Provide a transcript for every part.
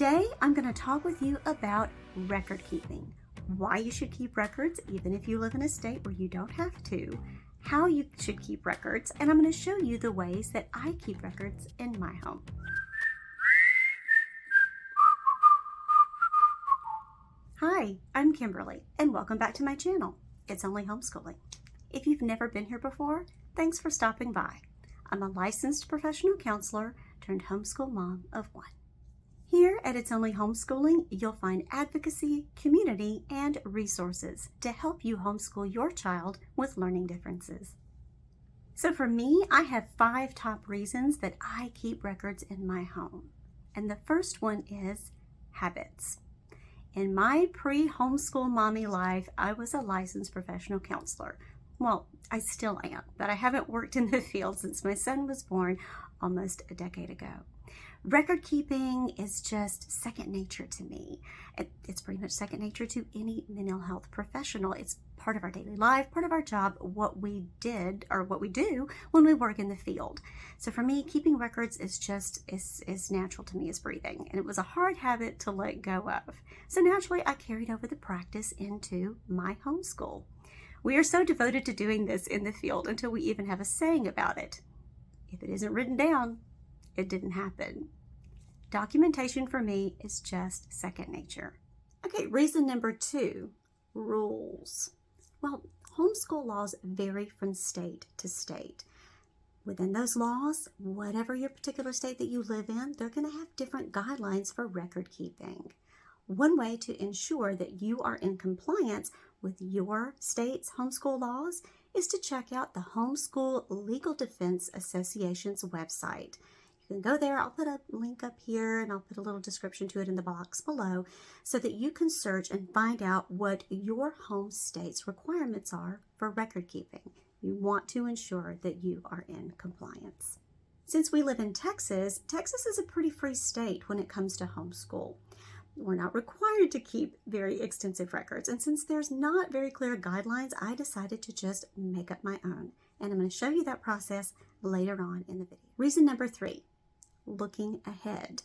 Today, I'm going to talk with you about record keeping, why you should keep records even if you live in a state where you don't have to, how you should keep records, and I'm going to show you the ways that I keep records in my home. Hi, I'm Kimberly, and welcome back to my channel. It's Only Homeschooling. If you've never been here before, thanks for stopping by. I'm a licensed professional counselor turned homeschool mom of one. Here at It's Only Homeschooling, you'll find advocacy, community, and resources to help you homeschool your child with learning differences. So for me, I have 5 top reasons that I keep records in my home. And the first one is habits. In my pre-homeschool mommy life, I was a licensed professional counselor. Well, I still am, but I haven't worked in the field since my son was born almost a decade ago. Record keeping is just second nature to me. It's pretty much second nature to any mental health professional. It's part of our daily life, part of our job, what we did or what we do when we work in the field. So for me, keeping records is natural to me as breathing, and it was a hard habit to let go of. So naturally, I carried over the practice into my homeschool. We are so devoted to doing this in the field until we even have a saying about it. If it isn't written down, it didn't happen. Documentation for me is just second nature. Okay, reason number 2, rules. Well, homeschool laws vary from state to state. Within those laws, whatever your particular state that you live in, they're going to have different guidelines for record keeping. One way to ensure that you are in compliance with your state's homeschool laws is to check out the Homeschool Legal Defense Association's website. You can go there. I'll put a link up here and I'll put a little description to it in the box below so that you can search and find out what your home state's requirements are for record keeping. You want to ensure that you are in compliance. Since we live in Texas, Texas is a pretty free state when it comes to homeschool. We're not required to keep very extensive records, and since there's not very clear guidelines, I decided to just make up my own, and I'm going to show you that process later on in the video. Reason number 3, looking ahead.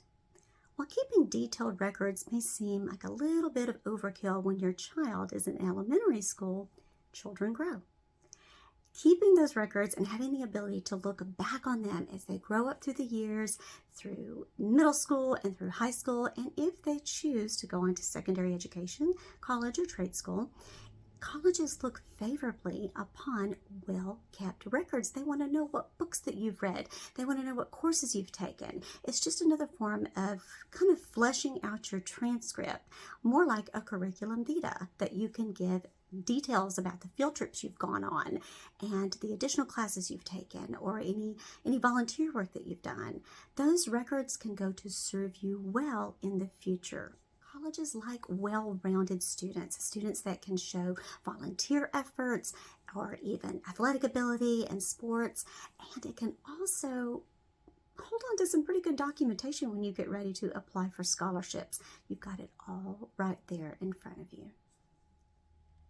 While keeping detailed records may seem like a little bit of overkill when your child is in elementary school, children grow. Keeping those records and having the ability to look back on them as they grow up through the years, through middle school and through high school, and if they choose to go on to secondary education, college or trade school, colleges look favorably upon well-kept records. They want to know what books that you've read. They want to know what courses you've taken. It's just another form of kind of fleshing out your transcript, more like a curriculum vitae that you can give details about the field trips you've gone on and the additional classes you've taken or any volunteer work that you've done. Those records can go to serve you well in the future. Colleges like well-rounded students that can show volunteer efforts or even athletic ability and sports, and it can also hold on to some pretty good documentation when you get ready to apply for scholarships. You've got it all right there in front of you.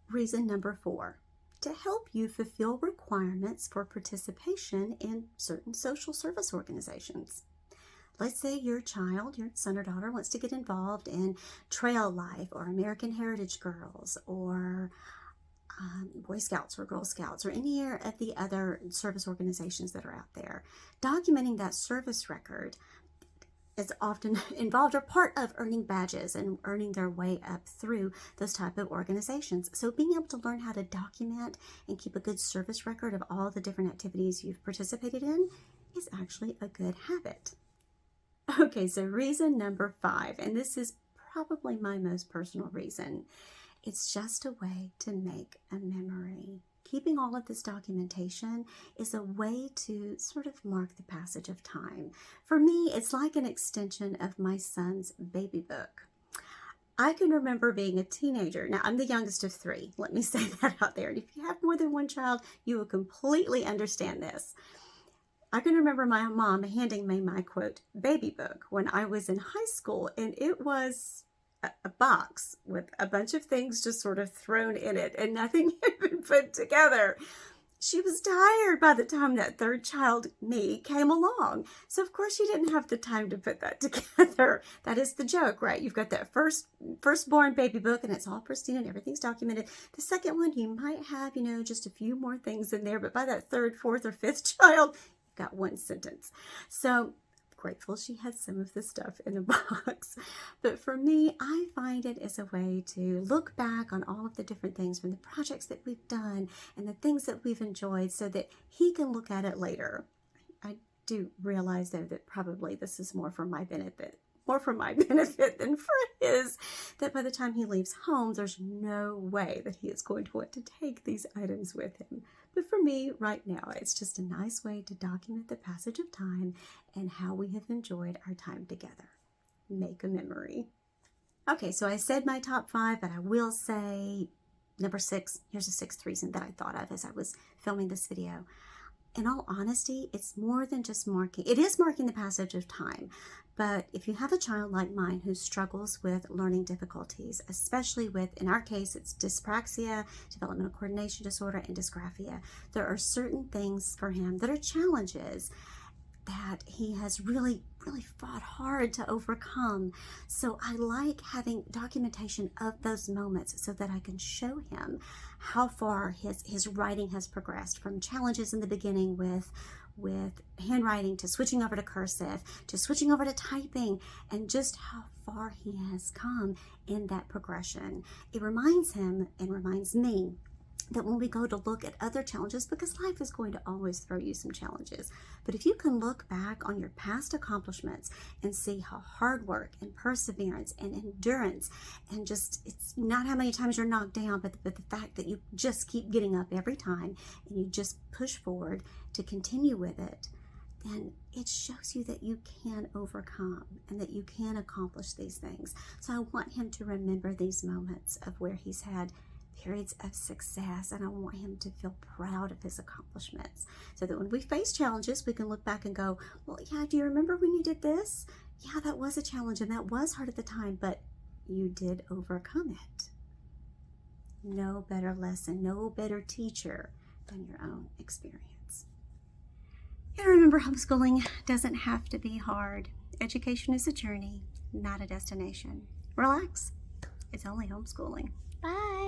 Reason number 4, to help you fulfill requirements for participation in certain social service organizations. Let's say your child, your son or daughter, wants to get involved in Trail Life or American Heritage Girls or Boy Scouts or Girl Scouts or any of the other service organizations that are out there. Documenting that service record is often involved or part of earning badges and earning their way up through those type of organizations. So being able to learn how to document and keep a good service record of all the different activities you've participated in is actually a good habit. Okay, so reason number 5, and this is probably my most personal reason. It's just a way to make a memory. Keeping all of this documentation is a way to sort of mark the passage of time. For me, it's like an extension of my son's baby book. I can remember being a teenager. Now, I'm the youngest of 3. Let me say that out there. And if you have more than one child, you will completely understand this. I can remember my mom handing me my, quote, baby book when I was in high school, and it was a box with a bunch of things just sort of thrown in it and nothing had been put together. she was tired by the time that third child, me, came along. So of course she didn't have the time to put that together. That is the joke, right? You've got that firstborn baby book and it's all pristine and everything's documented. The second one, you might have, just a few more things in there, but by that third, fourth, or fifth child, you've got one sentence. So grateful she had some of the stuff in a box. But for me, I find it as a way to look back on all of the different things from the projects that we've done and the things that we've enjoyed so that he can look at it later. I do realize though that probably this is more for my benefit than for his, that by the time he leaves home, there's no way that he is going to want to take these items with him. But for me, right now, it's just a nice way to document the passage of time and how we have enjoyed our time together. Make a memory. Okay, so I said my top 5, but I will say number 6. Here's a 6th reason that I thought of as I was filming this video. In all honesty, it's more than just marking. It is marking the passage of time, but if you have a child like mine who struggles with learning difficulties, especially with, in our case, it's dyspraxia, developmental coordination disorder, and dysgraphia, there are certain things for him that are challenges that he has really fought hard to overcome. So I like having documentation of those moments so that I can show him how far his writing has progressed, from challenges in the beginning with handwriting to switching over to cursive to switching over to typing, and just how far he has come in that progression. It reminds him and reminds me that when we go to look at other challenges, because life is going to always throw you some challenges, but if you can look back on your past accomplishments and see how hard work and perseverance and endurance and just, it's not how many times you're knocked down, but the fact that you just keep getting up every time and you just push forward to continue with it, then it shows you that you can overcome and that you can accomplish these things. So I want him to remember these moments of where he's had periods of success, and I want him to feel proud of his accomplishments so that when we face challenges, we can look back and go, well, yeah, do you remember when you did this? Yeah, that was a challenge and that was hard at the time, but you did overcome it. No better lesson, no better teacher than your own experience. And remember, homeschooling doesn't have to be hard. Education is a journey, not a destination. Relax. It's only homeschooling. Bye.